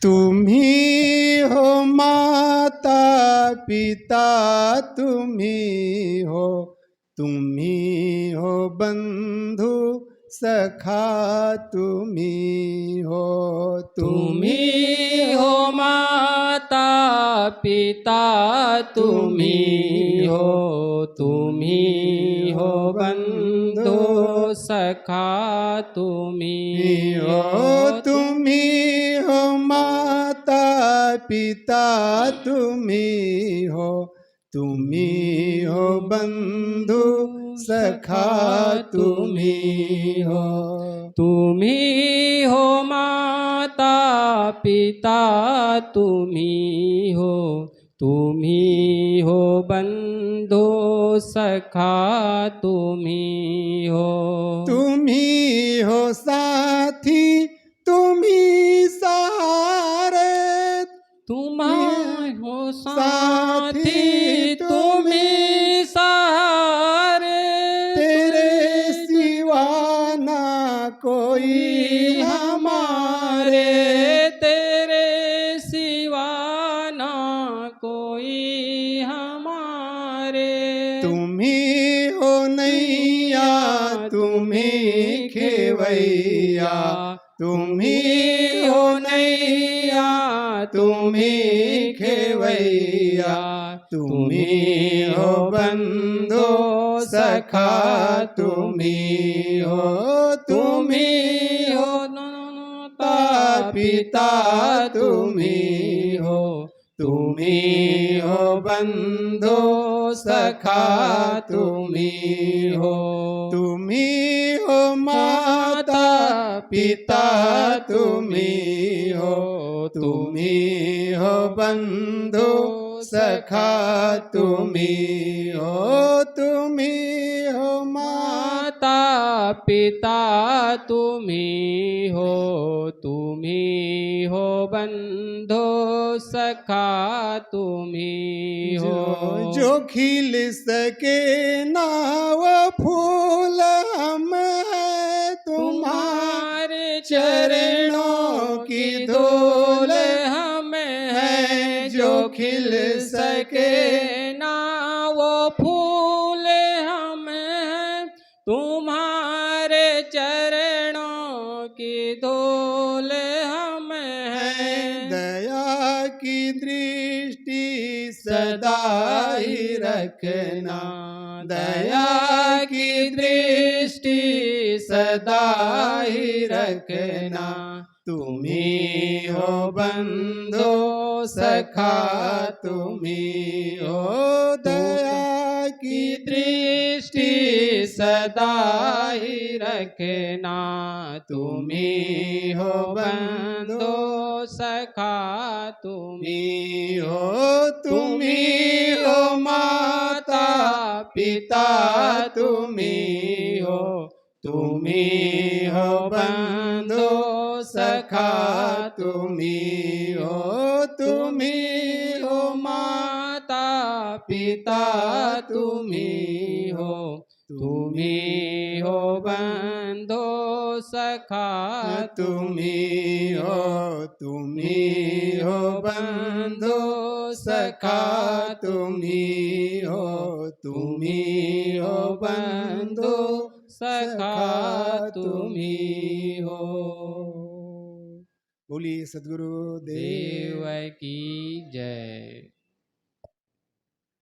तुम्ही हो माता पिता, तुम्ही हो बंधु सखा, तुम्ही हो तुम्ही हो माता पिता, तुम्ही हो बंधु सखा, तुम्ही हो तुम्ही हो माता पिता, तुम्ही हो बंधु सखा, तुम्ही हो माता पिता, तुम्ही हो बंधु सखा, तुम्ही हो साथी, तुम्ही सहारे, तुम्हारे हो साथी, तुम्ही सहारे, तेरे सिवा ना कोई हमारे, तेरे सिवा ना कोई हमारे। तुम्ही हो नैया, तुम्ही खेवैया, तुम्ही हो नैया, तुम्ही खेवैया, तुम्ही हो बंधु सखा, तुम्ही हो माता पिता, तुम्ही हो बंधु सखा, तुम्ही हो माता पिता, तुम्ही हो बंधु सखा, तुम्ही हो माता पिता, तुम्ही हो बंधु सखा, तुम्ही जो खिल सके ना वो फूल हम है, तुम्हारे चरणों की धूल हम है, जो खिल सके ना वो फूल हम हैं, तुम्हारे चरणों की धूल हम हैं। दया की दृष्टि सदा ही रखना, दया की दृष्टि सदा ही रखना, तुम्ही हो बंधु सखा, तुम्ही हो दया की दृष्टि सदा ही रखना, तुम्ही हो बंधु सखा, तुम्ही हो माता पिता, तुम्ही हो बंधु सखा, तुम्ही हो माता पिता, तुम्ही हो बंधु सखा, तुम्ही हो बंधु सखा, तुम्ही हो बंधु सखा, तुम्ही हो। बोलिए सद्गुरु देव की जय।